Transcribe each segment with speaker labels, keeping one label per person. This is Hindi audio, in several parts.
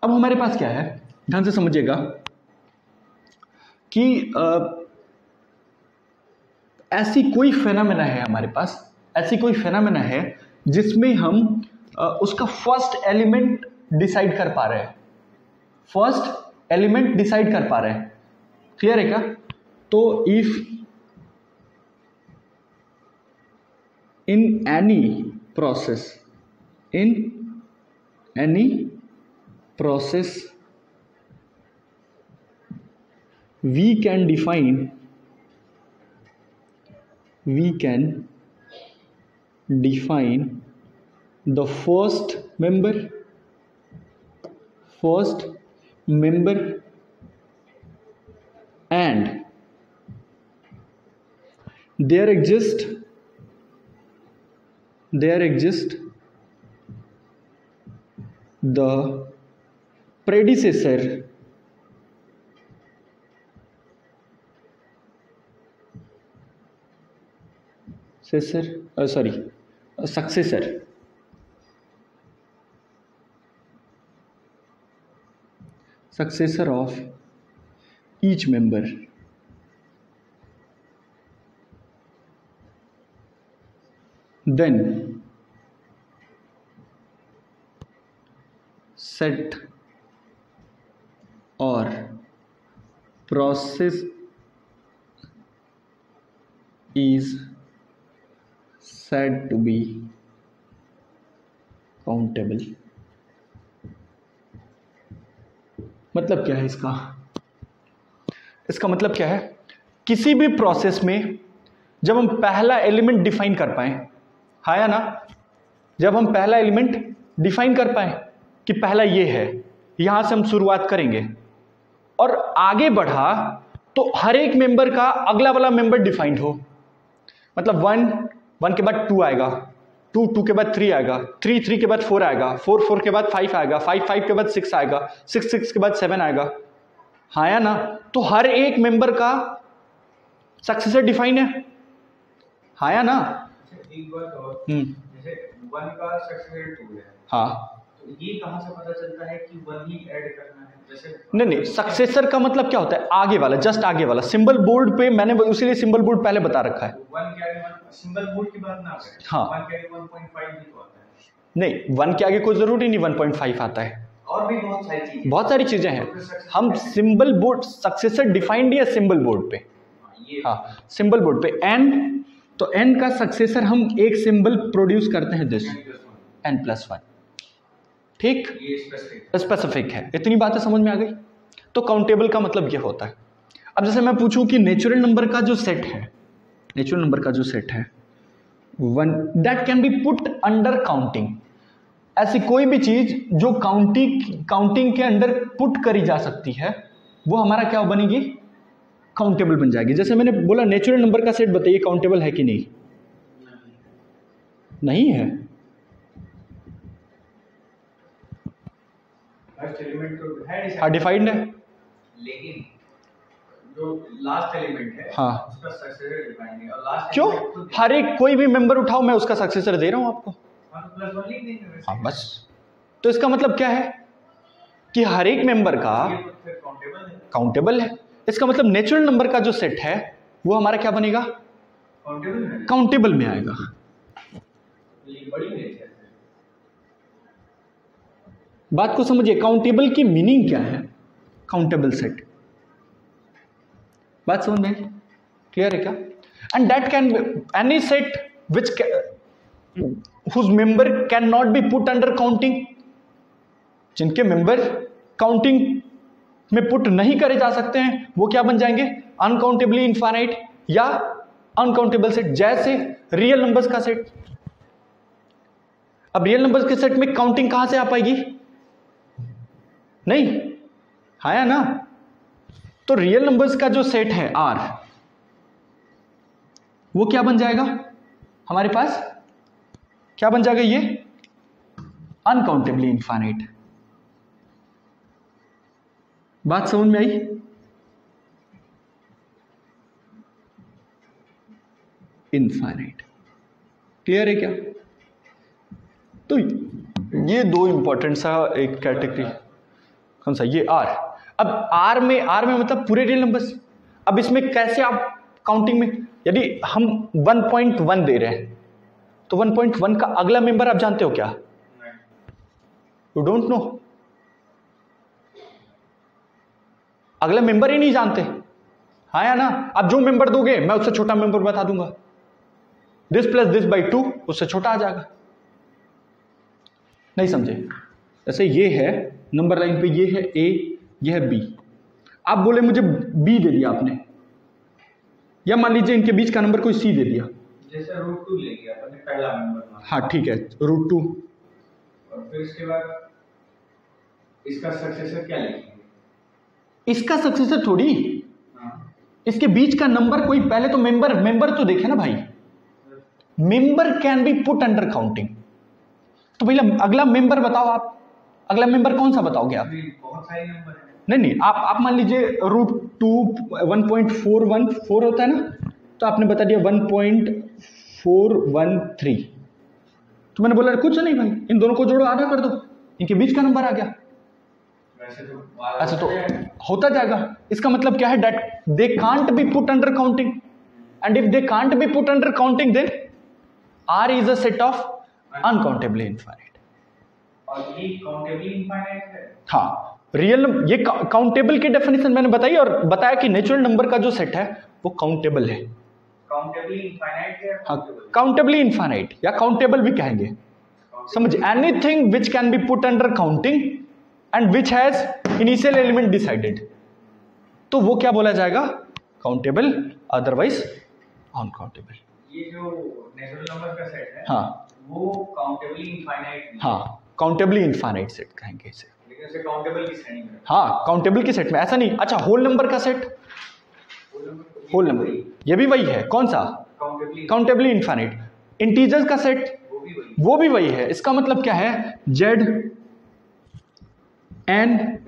Speaker 1: अब हमारे पास क्या है, ध्यान से समझिएगा कि ऐसी कोई फेनोमेना है हमारे पास, ऐसी कोई फेनोमेना है जिसमें हम उसका फर्स्ट एलिमेंट डिसाइड कर पा रहे हैं, फर्स्ट एलिमेंट डिसाइड कर पा रहे हैं। क्लियर है क्या? तो if in any process we can define the first member and there exist the predecessor successor of each member. Then set or process is said to be countable. मतलब क्या है इसका? इसका मतलब क्या है, किसी भी प्रोसेस में जब हम पहला एलिमेंट डिफाइन कर पाए, हाँ या ना, जब हम पहला एलिमेंट डिफाइन कर पाए कि पहला ये है, यहां से हम शुरुआत करेंगे और आगे बढ़ा तो हर एक मेंबर का अगला वाला मेंबर डिफाइंड हो। मतलब 1 के बाद 2 आएगा, 2 के बाद 3 आएगा, 3 के बाद 4 आएगा, 4 के बाद 5 आएगा, 5 के बाद 6 आएगा, 6 के बाद 7 आएगा, हाँ या ना। तो हर एक मेंबर का सक्सेसर डिफाइन है, हाँ या ना।
Speaker 2: एक बात और, जैसे 1 का सक्सेसर 2 है, हाँ, तो ये कहां से पता चलता है कि 1 ही ऐड करना है? जैसे
Speaker 1: नहीं, सक्सेसर का मतलब क्या होता है? आगे वाला, जस्ट आगे वाला। सिंबल बोर्ड पे मैंने उसीलिए सिंबल बोर्ड पहले बता रखा है।
Speaker 2: 1 के आगे सिंबल बोर्ड की बात ना करें,
Speaker 1: हाँ,
Speaker 2: 1 के आगे 1.5 भी तो आता है।
Speaker 1: नहीं, 1 के आगे कोई जरूरी नहीं 1.5 आता है, और भी बहुत सारी चीजें हैं। हम सिंबल बोर्ड सक्सेसर डिफाइंड है सिंबल बोर्ड पे, हाँ, सिंबल बोर्ड पे एन, तो एन का सक्सेसर हम एक सिंबल प्रोड्यूस करते हैं, दिस n+1, ठीक, स्पेसिफिक है। इतनी बातें समझ में आ गई? तो काउंटेबल का मतलब ये होता है। अब जैसे मैं पूछूं कि नेचुरल नंबर का जो सेट है, नेचुरल नंबर का जो सेट है 1 that can be put under counting, ऐसी कोई भी चीज जो काउंटिंग के अंडर पुट करी जा सकती है, वो हमारा क्या बनेगी? काउंटेबल बन जाएगी। जैसे मैंने बोला नेचुरल नंबर का सेट बताइए काउंटेबल है कि नहीं? नहीं है।
Speaker 2: फर्स्ट एलिमेंट तो
Speaker 1: है, डिफाइंड है,
Speaker 2: लेकिन जो लास्ट एलिमेंट है,
Speaker 1: हाँ,
Speaker 2: उसका सक्सेसर डिफाइंड है। और लास्ट
Speaker 1: क्यों? हर एक कोई भी मेंबर उठाओ, मैं उसका सक्सेसर दे रहा हूं आपको,
Speaker 2: +1 लिख देंगे।
Speaker 1: हाँ, बस। तो इसका मतलब क्या है कि हर एक मेंबर का काउंटेबल है। इसका मतलब नेचुरल नंबर का जो सेट है वो हमारा क्या बनेगा? काउंटेबल में आएगा। बात को समझिए, काउंटेबल की मीनिंग क्या है? काउंटेबल सेट, बात समझ में क्लियर है क्या? And that can any set which whose member cannot be put under counting, जिनके मेंबर काउंटिंग में पुट नहीं करे जा सकते हैं, वो क्या बन जाएंगे? अनकाउंटेबली इनफाइनाइट या अनकाउंटेबल सेट, जैसे रियल नंबर्स का सेट। अब रियल नंबर्स के सेट में काउंटिंग कहां से आ पाएगी? नहीं, हाँ या ना। तो रियल नंबर्स का जो सेट है R, वो क्या बन जाएगा हमारे पास? क्या बन जाएगा ये? अनकाउंटेबली इनफाइनाइट। बात समझ में आई? इनफाइनाइट। क्लियर है क्या? तो ये दो इंपॉर्टेंट सा एक कैटेगरी। कौन सा? ये आर। अब आर में मतलब पूरे रियल नंबर्स। अब इसमें कैसे आप काउंटिंग में, यदि हम 1.1 दे रहे हैं तो 1.1 का अगला मेंबर आप जानते हो क्या? यू डोंट नो, अगला मेंबर ही नहीं जानते। हाँ या ना? आप जो मेंबर दोगे मैं उससे छोटा मेंबर बता दूंगा। दिस प्लस दिस बाई 2 उससे छोटा आ जाएगा। नहीं समझे? जैसे ये है नंबर लाइन पे, ये है ए, ये है बी। आप बोले मुझे बी दे दिया आपने, या मान लीजिए इनके बीच का नंबर कोई सी दे दिया,
Speaker 2: जैसे √2 ले लिया आपने पहला नंबर।
Speaker 1: हाँ ठीक है, √2।
Speaker 2: और फिर इसके बाद इसका सक्सेसर क्या लिखेंगे?
Speaker 1: इसका सक्सेसर थोड़ी, इसके बीच का नंबर कोई, पहले तो मेंबर तो देखे ना भाई। Member can be put under counting. तो पहले अगला मेंबर बताओ आप, अगला मेंबर कौन सा बताओगे आप?
Speaker 2: बहुत सारे नंबर हैं।
Speaker 1: नहीं, आप मान लीजिए √2 1.414 होता है ना, तो आपने बता दिया 1.413। तो मैंने बोला कुछ नहीं भाई, इन दोनों को जोड़ो, आधा कर दो, इनके बीच का नंबर आ गया। ऐसा तो होता जाएगा। इसका मतलब क्या है? That they can't be put under counting, and if they can't be put under counting then R is a set of uncountably infinite।
Speaker 2: और ये काउंटेबली इनफाइनाइट है।
Speaker 1: हाँ, रियल ये काउंटेबल की डेफिनेशन मैंने बताई, और बताया कि नेचुरल नंबर का जो सेट है वो काउंटेबल है।
Speaker 2: काउंटेबली इनफाइनाइट है।
Speaker 1: हाँ, काउंटेबली इनफाइनाइट या काउंटेबल भी कहेंगे। समझ, anything which can be put under counting and which has initial element decided, तो वो क्या बोला जाएगा? Countable, otherwise uncountable.
Speaker 2: ये जो नेचुरल नंबर का सेट है,
Speaker 1: हाँ,
Speaker 2: वो काउंटेबली इनफाइनाइट नहीं।
Speaker 1: हाँ, काउंटेबली इनफाइनाइट सेट कहेंगे इसे।
Speaker 2: लेकिन इसे काउंटेबल की श्रेणी में।
Speaker 1: हाँ, काउंटेबल के सेट में ऐसा नहीं। अच्छा, होल नंबर का सेट, होल नंबर ये भी वही है। कौन सा? Countably infinite. इंटीजर्स का सेट वो भी वही है। इसका मतलब क्या है? जेड, एन,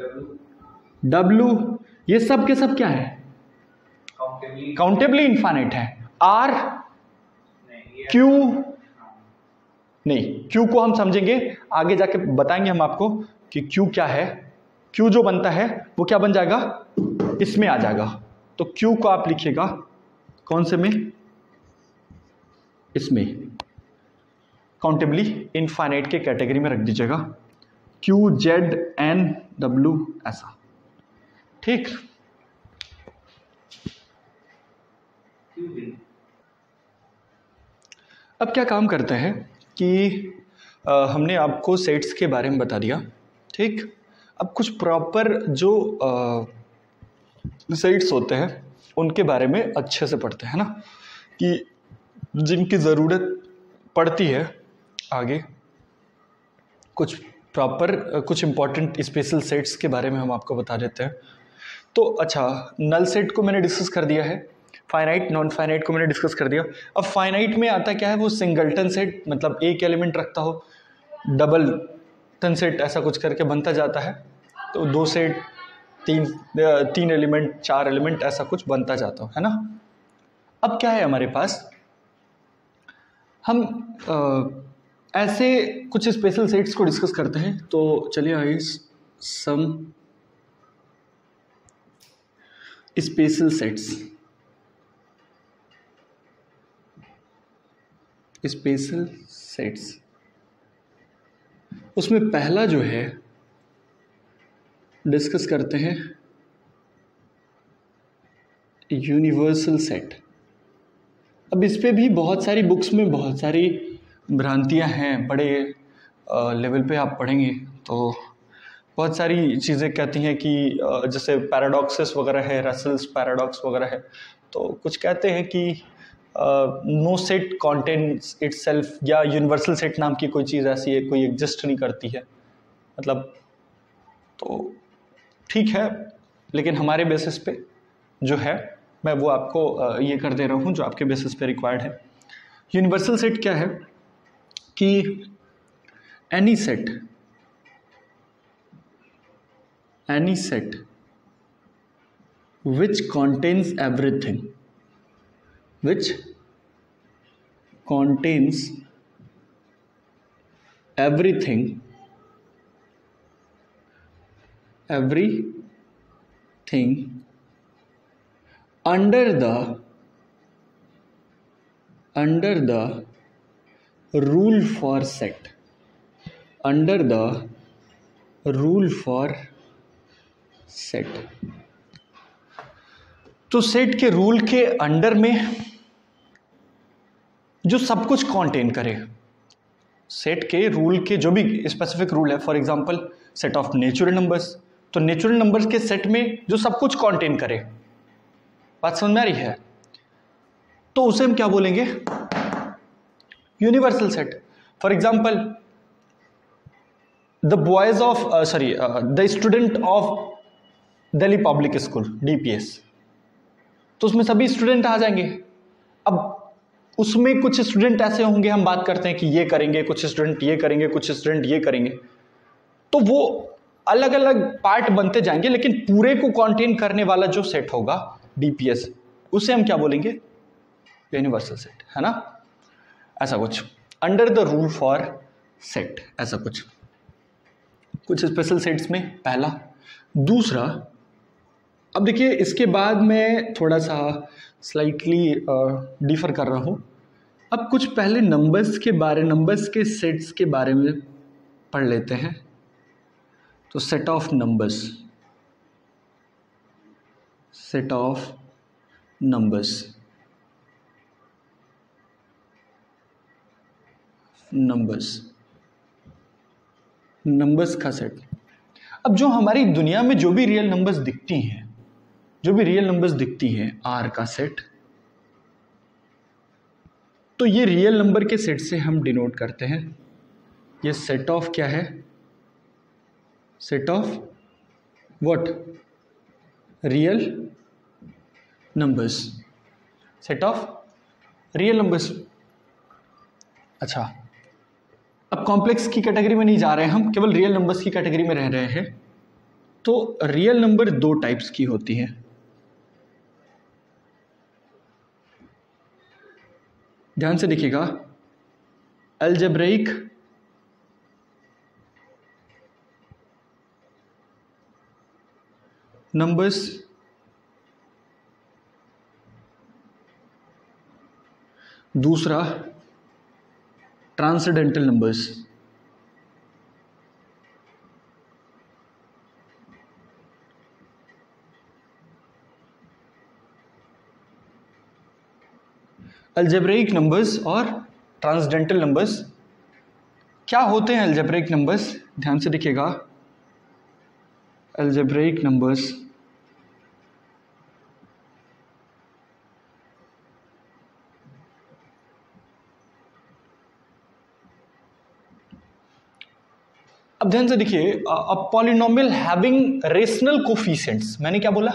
Speaker 1: डब्ल्यू, ये सब के सब क्या है? काउंटेबली इनफाइनाइट है। आर, क्यू नहीं, क्यू को हम समझेंगे आगे जाके, बताएंगे हम आपको कि क्यू क्या है। क्यू जो बनता है वो क्या बन जाएगा? इसमें आ जाएगा। तो क्यू को आप लिखिएगा कौन से में? इसमें, काउंटेबली इनफाइनाइट के कैटेगरी में रख दीजिएगा। क्यू, जेड, एन, डब्ल्यू, ऐसा। ठीक, अब क्या काम करते हैं कि हमने आपको सेट्स के बारे में बता दिया। ठीक, अब कुछ प्रॉपर जो सेट्स होते हैं उनके बारे में अच्छे से पढ़ते हैं ना, कि जिनकी ज़रूरत पड़ती है आगे। कुछ प्रॉपर, कुछ इंपॉर्टेंट स्पेशल सेट्स के बारे में हम आपको बता देते हैं। तो अच्छा, नल सेट को मैंने डिस्कस कर दिया है, फाइनाइट नॉन फाइनाइट को मैंने डिस्कस कर दिया। अब फाइनाइट में आता क्या है? वो सिंगलटन सेट, मतलब एक एलिमेंट रखता हो, डबल टन सेट ऐसा कुछ करके बनता जाता है। तो 2 सेट, 3 एलिमेंट, 4 एलिमेंट, ऐसा कुछ बनता जाता है ना। अब क्या है हमारे पास? हम ऐसे कुछ स्पेशल सेट्स को डिस्कस करते हैं। तो चलिए आइए, some special sets. Special sets, उसमें पहला जो है डिस्कस करते हैं यूनिवर्सल सेट। अब इस पे भी बहुत सारी बुक्स में बहुत सारी भ्रांतियां हैं। बड़े लेवल पे आप पढ़ेंगे तो बहुत सारी चीज़ें कहती हैं कि जैसे पैराडॉक्सेस वगैरह है, रसल्स पैराडॉक्स वगैरह है। तो कुछ कहते हैं कि नो सेट कॉन्टेन्स इटसेल्फ, या यूनिवर्सल सेट नाम की कोई चीज़ ऐसी है, कोई एग्जिस्ट नहीं करती है। मतलब तो ठीक है, लेकिन हमारे बेसिस पे जो है मैं वो आपको ये कर दे रहा हूँ जो आपके बेसिस पे रिक्वायर्ड है। यूनिवर्सल सेट क्या है कि any set which contains everything, which contains everything under the rule for set, under the rule for set। तो सेट के रूल के अंडर में जो सब कुछ कॉन्टेन करे, सेट के रूल के जो भी स्पेसिफिक रूल है, for example set of natural numbers, तो नेचुरल नंबर्स के सेट में जो सब कुछ कॉन्टेन करे, बात समझ में आ रही है, तो उसे हम क्या बोलेंगे, universal set. For example the student of Delhi public school DPS, तो उसमें सभी स्टूडेंट आ जाएंगे। अब उसमें कुछ स्टूडेंट ऐसे होंगे, हम बात करते हैं कि ये करेंगे, कुछ स्टूडेंट ये करेंगे, कुछ स्टूडेंट ये करेंगे, तो वो अलग अलग पार्ट बनते जाएंगे, लेकिन पूरे को कंटेन करने वाला जो सेट होगा DPS, उसे हम क्या बोलेंगे, यूनिवर्सल सेट, है ना। ऐसा कुछ under the rule for set, ऐसा कुछ स्पेशल सेट्स में पहला। दूसरा, अब देखिए इसके बाद मैं थोड़ा सा स्लाइटली डिफर कर रहा हूँ। अब कुछ पहले नंबर्स के सेट्स के बारे में पढ़ लेते हैं। तो सेट ऑफ नंबर्स का सेट। अब जो हमारी दुनिया में जो भी रियल नंबर्स दिखती हैं आर का सेट, तो ये रियल नंबर के सेट से हम डिनोट करते हैं। ये सेट ऑफ क्या है, set of what, real numbers, set of real numbers. अच्छा, अब कॉम्प्लेक्स की कैटेगरी में नहीं जा रहे हैं हम, केवल रियल नंबर्स की कैटेगरी में रह रहे हैं। तो रियल नंबर दो टाइप्स की होती हैं। ध्यान से देखिएगा, अलजेब्रिक नंबर्स, दूसरा ट्रांसेंडेंटल नंबर्स। अलजेब्रिक नंबर्स और ट्रांसेंडेंटल नंबर्स क्या होते हैं? अलजेब्रिक नंबर्स, ध्यान से देखिएगा, अलजेब्रिक नंबर्स अब ध्यान से देखिए, a polynomial having rational coefficients, मैंने क्या बोला,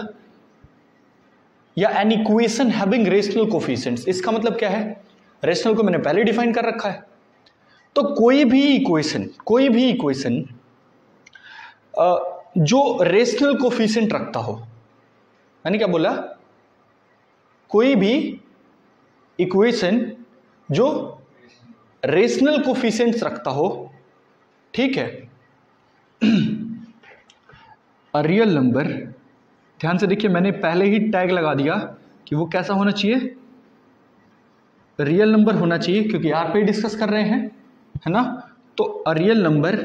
Speaker 1: या an equation having rational coefficients. इसका मतलब क्या है, रेशनल को मैंने पहले डिफाइन कर रखा है। तो कोई भी इक्वेशन जो रेशनल कोफिशिएंट रखता हो, मैंने क्या बोला, कोई भी इक्वेशन जो रेशनल कोफिशिएंट्स रखता हो, ठीक है, रियल नंबर, ध्यान से देखिए मैंने पहले ही टैग लगा दिया कि वो कैसा होना चाहिए, रियल नंबर होना चाहिए, क्योंकि आर पे डिस्कस कर रहे हैं, है ना। तो a real number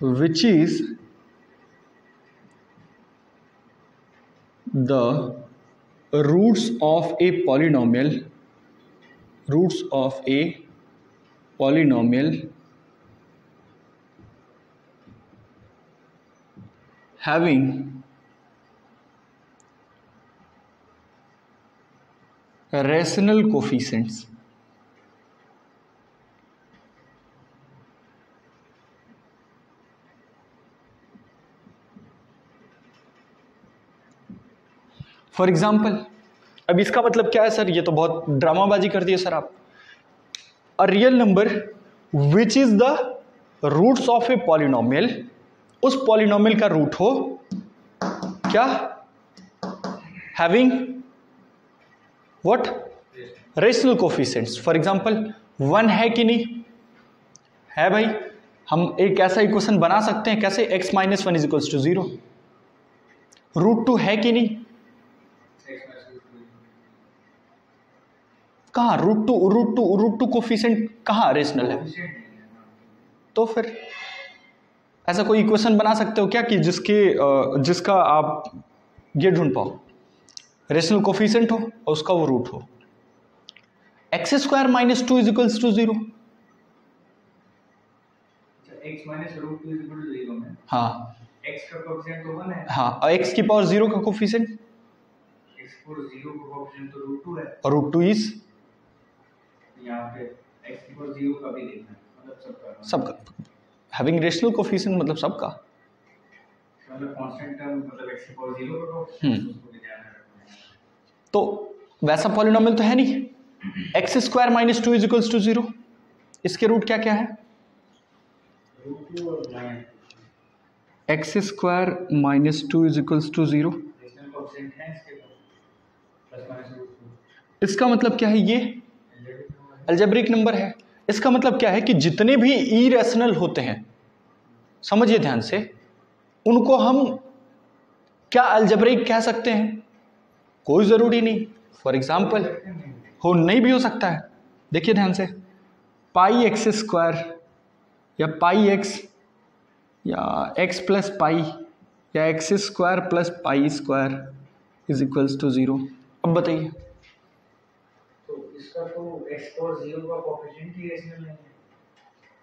Speaker 1: which is the roots of a polynomial having rational coefficients, for example, अब इसका मतलब क्या है सर, ये तो बहुत ड्रामाबाजी कर दी है सर आप। A real number which is the roots of a polynomial, उस पॉलिनोमियल का रूट हो क्या, having what, rational coefficients. For example 1 है कि नहीं, है भाई, हम एक ऐसा इक्वेशन बना सकते हैं कैसे, x minus 1 is equals to 0। √2 है कि नहीं? कहाँ √2 कोफिशिएंट कहाँ रेशनल है? तो फिर ऐसा कोई इक्वेशन बना सकते हो क्या कि जिसका आप ये ढूंढ पाओ, रेशनल कोफिशिएंट हो और उसका वो रूट हो। x² minus 2 is equals to 0।
Speaker 2: x minus √2 is equal to 0 में
Speaker 1: हाँ
Speaker 2: x का कोएफिशिएंट तो 1 है।
Speaker 1: हाँ, और x की पावर 0 का कोफिशिएंट,
Speaker 2: x पावर 0 का कोएफिशिएंट तो √2 है,
Speaker 1: और √2 इज
Speaker 2: यहाँ पे x की पावर 0 का भी देखना है, मतलब
Speaker 1: सबका हैविंग रेशनल कोफिशिएंट, मतलब सबका,
Speaker 2: मतलब कांस्टेंट टर्म, मतलब x की पावर 0 का कोएफिशिएंट उसको भी ध्यान में रखना है।
Speaker 1: तो वैसा पॉलिनोमियल तो है नहीं। x² minus 2 is equals to 0, इसके रूट क्या क्या है?
Speaker 2: √2 और
Speaker 1: x² minus 2 is equals to 0,
Speaker 2: rational coefficient है इसके प्लस माइनस √2।
Speaker 1: इसका मतलब क्या है? ये अलजेब्रिक नंबर है। इसका मतलब क्या है कि जितने भी इरेशनल होते हैं, समझिए ध्यान से, उनको हम क्या अलजेब्रिक कह सकते हैं? कोई जरूरी नहीं। फॉर एग्जाम्पल हो नहीं भी हो सकता है। देखिए ध्यान से, पाई x² या पाई x या x प्लस पाई या x² plus pi is equals to 0। अब बताइए,
Speaker 2: तो इसका तो x पावर 0 का कोएफिशिएंट ही रेशनल नहीं है,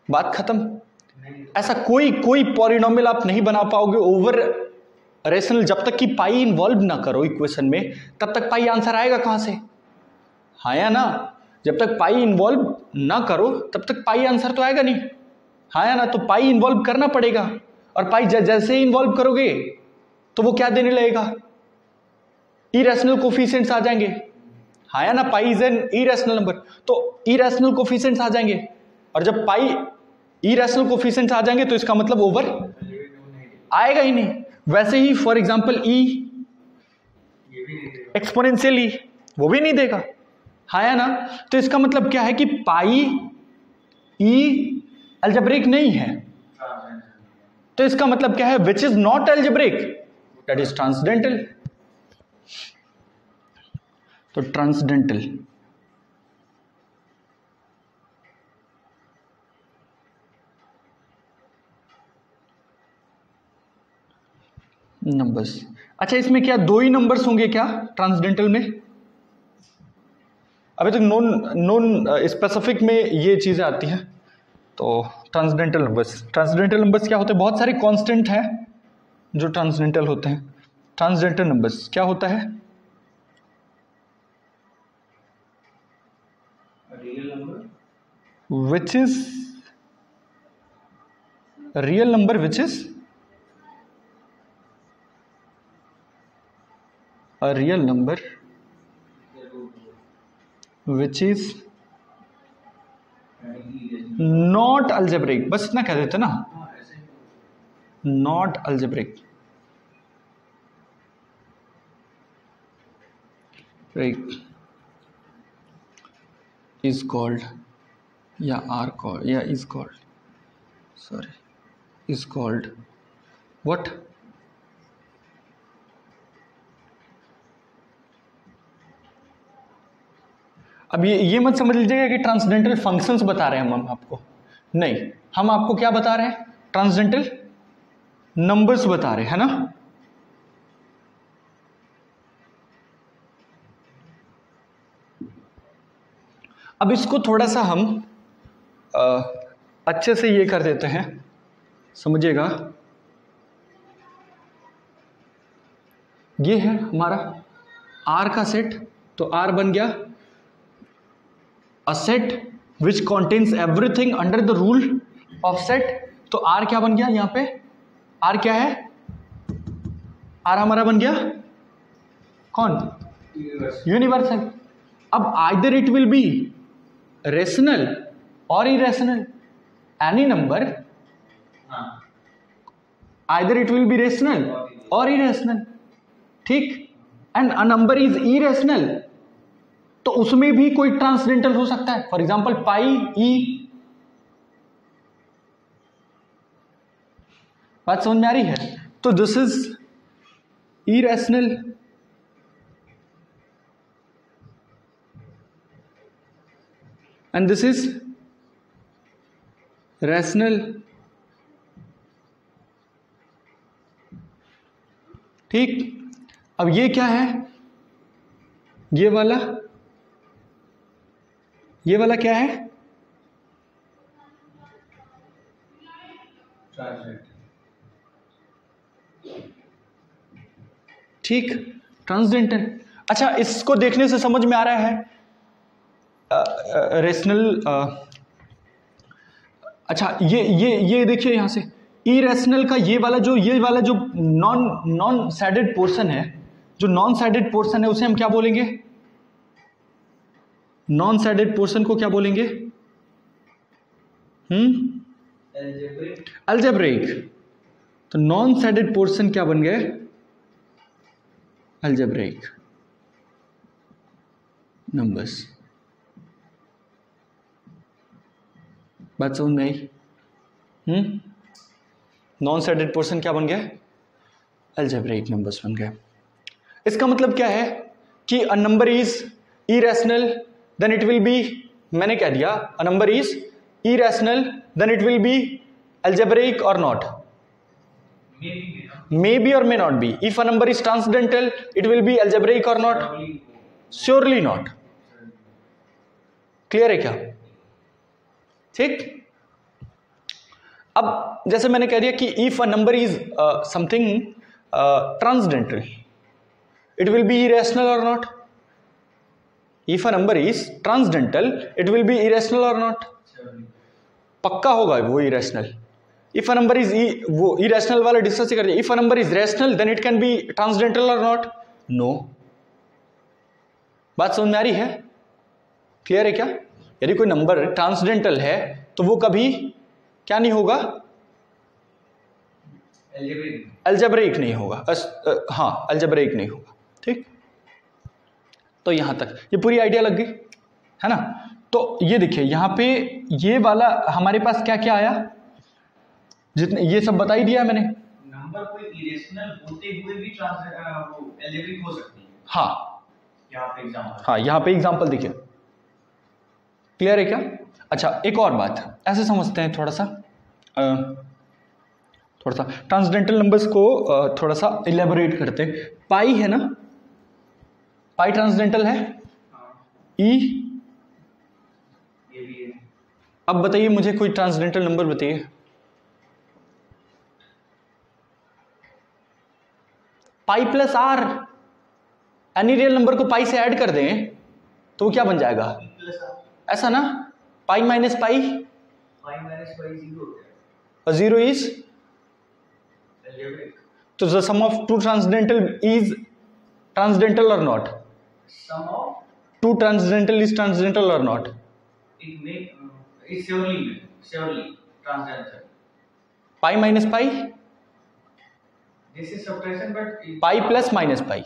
Speaker 1: बात खत्म।
Speaker 2: नहीं तो
Speaker 1: ऐसा कोई पॉलिनोमियल आप नहीं बना पाओगे ओवर रेशनल जब तक कि पाई इन्वॉल्व ना करो इक्वेशन में, तब तक पाई आंसर आएगा कहाँ से? हाँ या ना? जब तक पाई इन्वॉल्व ना करो तब तक पाई आंसर तो आएगा नहीं, हाँ या ना? तो पाई इन्वॉल्व करना पड़ेगा, और पाई जैसे ही इन्वॉल्व करोगे तो वो क्या देने लगेगा? इरेशनल कोफिशिएंट्स आ जाएंगे, हाँ या ना? Pi is an irrational number, तो इरेशनल कोफिशिएंट्स आ जाएंगे, और जब पाई इरेशनल कोफिशिएंट्स आ जाएंगे तो इसका मतलब ओवर आएगा ही नहीं। वैसे ही फॉर एग्जांपल एक्सपोनेंशियल वो भी नहीं देगा, हाँ या ना? तो इसका मतलब क्या है कि पाई ई अलजेब्रिक नहीं है, तो इसका मतलब क्या है? Which is not algebraic, that is transcendental. तो ट्रांसडेंटल नंबर्स। अच्छा, इसमें क्या दो ही नंबर्स होंगे क्या ट्रांसडेंटल में? अभी तक नॉन स्पेसिफिक में ये चीजें आती हैं। तो ट्रांसडेंटल नंबर्स क्या होते हैं? बहुत सारे कांस्टेंट हैं जो ट्रांसडेंटल होते हैं। ट्रांसडेंटल नंबर्स क्या होता है?
Speaker 2: Real number
Speaker 1: which is a real number which is a real number which is not algebraic, बस इतना कह देते ना, not algebraic, right, is called या are called या is called, sorry, is called what? अब ये मत समझ लीजिएगा कि ट्रांसडेंटल फंक्शंस बता रहे हैं हम आपको, नहीं, हम आपको क्या बता रहे हैं? ट्रांसडेंटल नंबर्स बता रहे हैं, है ना? अब इसको थोड़ा सा हम अच्छे से ये कर देते हैं, समझिएगा। ये है हमारा R का सेट, तो R बन गया a set which contains everything under the rule of set. तो R क्या बन गया यहाँ पे? R क्या है? R हमारा बन गया कौन? यूनिवर्सल। अब either it will be rational और irrational, any number, either it will be rational और इरेशनल, ठीक? And a number is irrational, तो उसमें भी कोई ट्रांसडेंटल हो सकता है। फॉर एग्जांपल पाई ई बात समझ में आ रही है? तो this is irrational and this is rational. ठीक, अब ये क्या है? ये वाला क्या है? ठीक, ट्रांसडेंटल। अच्छा, इसको देखने से समझ में आ रहा है रेशनल। अच्छा, ये देखिए यहां से इरेशनल का ये वाला जो नॉन सैडेड पोर्शन है, जो नॉन सैडेड पोर्शन है उसे हम क्या बोलेंगे? नॉन सैडेड पोर्शन को क्या बोलेंगे? अलजेब्रिक। तो नॉन सैडेड पोर्शन क्या बन गए? Algebraic numbers. बात समझ में आई? नॉन सैडेड पोर्शन क्या बन गया? अलजेब्रिक नंबर्स बन गए। इसका मतलब क्या है कि a number is irrational then it will be, मैंने कह दिया a number is irrational then it will be algebraic और नॉट? मे बी और may not be. If a number is transcendental it will be algebraic और नॉट? Surely not. क्लियर है क्या? ठीक, अब जैसे मैंने कह दिया कि if a number is something transcendental it will be irrational और not? If a number is transcendental it will be irrational और नॉट? पक्का होगा वो irrational. If a number is, वो इरेशनल वाला डिस्कस कर दिया। If a number is rational then it can be transcendental और नॉट? नो। बात समझ में आ रही है? क्लियर है क्या? यदि कोई नंबर ट्रांसडेंटल है तो वो कभी क्या नहीं होगा? अलजेब्रिक नहीं होगा। हाँ, अलजेब्रिक नहीं होगा। ठीक, तो यहां तक ये पूरी आइडिया लग गई है ना? तो ये देखिए यहां पे ये वाला हमारे पास क्या क्या आया, जितने ये सब बता ही दिया मैंने।
Speaker 2: नंबर कोई इरेशनल होते हुए भी अलजेब्रिक हो सकती है।
Speaker 1: हाँ,
Speaker 2: यहाँ पे एग्जांपल।
Speaker 1: हाँ, यहाँ पे एग्जांपल देखिए। क्लियर है क्या? अच्छा, एक और बात ऐसे समझते हैं थोड़ा सा ट्रांसडेंटल नंबर्स को थोड़ा सा इलेबोरेट करते हैं। पाई है ना, पाई ट्रांसडेंटल है। ई
Speaker 2: ये भी है।
Speaker 1: अब बताइए मुझे कोई ट्रांसडेंटल नंबर बताइए। Pi plus R, any real number को पाई से ऐड कर दें तो वो क्या बन जाएगा? ऐसा ना, पाई माइनस पाई, और जीरो इज तो the sum of two transcendental is transcendental और not?
Speaker 2: Sum of
Speaker 1: two transcendental is transcendental और not?
Speaker 2: It surely transcendental.
Speaker 1: Pi minus pi,
Speaker 2: this is subtraction but
Speaker 1: pi plus minus pi,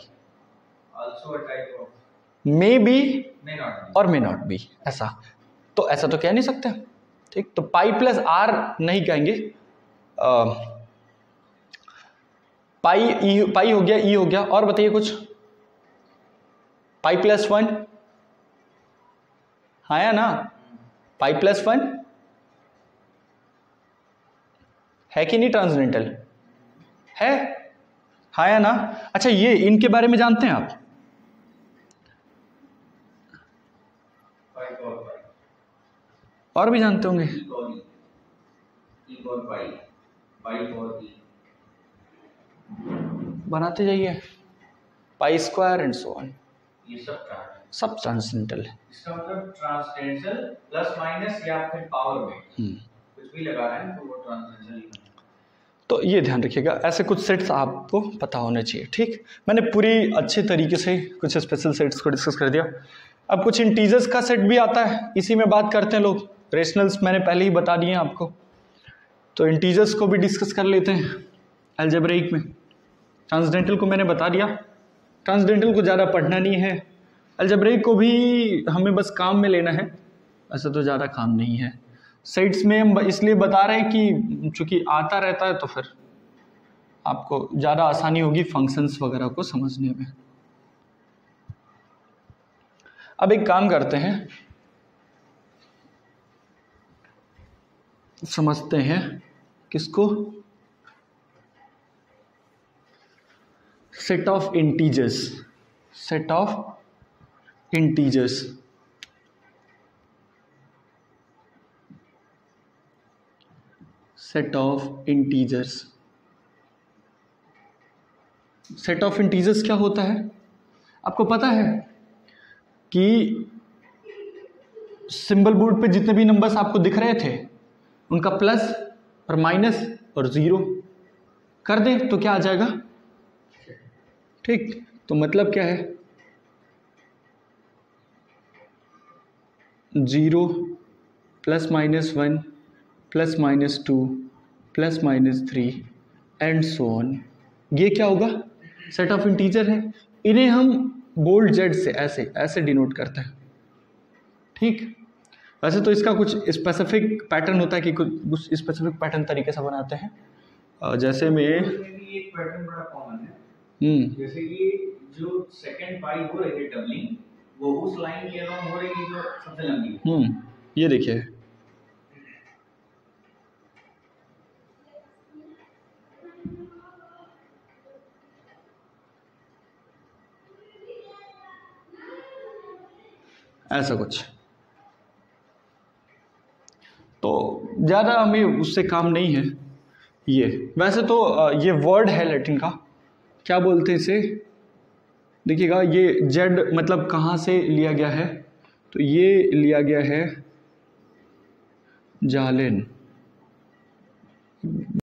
Speaker 2: also a type of
Speaker 1: may be
Speaker 2: may not be
Speaker 1: और मे नॉट बी। ऐसा तो कह नहीं सकते। ठीक, तो पाई प्लस आर नहीं कहेंगे। पाई हो गया, ई हो गया, और बताइए कुछ। पाई प्लस वन, हाँ या ना? पाई प्लस वन है कि नहीं ट्रांसडेंटल? है, हाँ या ना? अच्छा, ये इनके बारे में जानते हैं आप? और भी जानते होंगे। बनाते जाइए, pi square and so on,
Speaker 2: ये
Speaker 1: सब ट्रांसडेंटल है।
Speaker 2: इसका मतलब ट्रांसडेंटल प्लस माइनस या फिर पावर में कुछ भी लगा रहे हैं तो वो ट्रांसडेंटल ही।
Speaker 1: तो ये ध्यान रखिएगा, ऐसे कुछ सेट्स आपको पता होने चाहिए। ठीक, मैंने पूरी अच्छे तरीके से कुछ स्पेशल सेट्स को डिस्कस कर दिया। अब कुछ इंटीजर्स का सेट भी आता है, इसी में बात करते हैं लोग। रेशनल्स मैंने पहले ही बता दिए आपको, तो इंटीजर्स को भी डिस्कस कर लेते हैं अलजेब्रिक में। ट्रांसडेंटल को मैंने बता दिया, ट्रांसडेंटल को ज़्यादा पढ़ना नहीं है। अलजेब्रिक को भी हमें बस काम में लेना है, ऐसा तो ज़्यादा काम नहीं है। सेट्स में हम इसलिए बता रहे हैं कि चूंकि आता रहता है तो फिर आपको ज़्यादा आसानी होगी फंक्शंस वगैरह को समझने में। अब एक काम करते हैं, समझते हैं किसको, set of integers. Set of integers, set of integers. Set of integers क्या होता है? आपको पता है कि सिंबल बोर्ड पे जितने भी नंबर्स आपको दिख रहे थे उनका प्लस और माइनस और ज़ीरो कर दें तो क्या आ जाएगा? ठीक, तो मतलब क्या है, 0 plus minus 1 plus minus 2 plus minus 3 and so on. ये क्या होगा? सेट ऑफ इंटीजर है। इन्हें हम बोल्ड जेड से ऐसे ऐसे डिनोट करते हैं। ठीक, वैसे तो इसका कुछ स्पेसिफिक पैटर्न होता है कि कुछ स्पेसिफिक पैटर्न तरीके से बनाते हैं। जैसे में
Speaker 2: एक पैटर्न बड़ा कॉमन है, जैसे ये जो सेकंड पाई हो रही है डबलिंग, वो उस लाइन के अलावा हो रही है जो सबसे लंबी है।
Speaker 1: ये देखिए, ऐसा कुछ। तो ज़्यादा हमें उससे काम नहीं है। ये वैसे तो ये वर्ड है लैटिन का, क्या बोलते हैं इसे, देखिएगा, ये जेड मतलब कहाँ से लिया गया है, तो ये लिया गया है जालेन।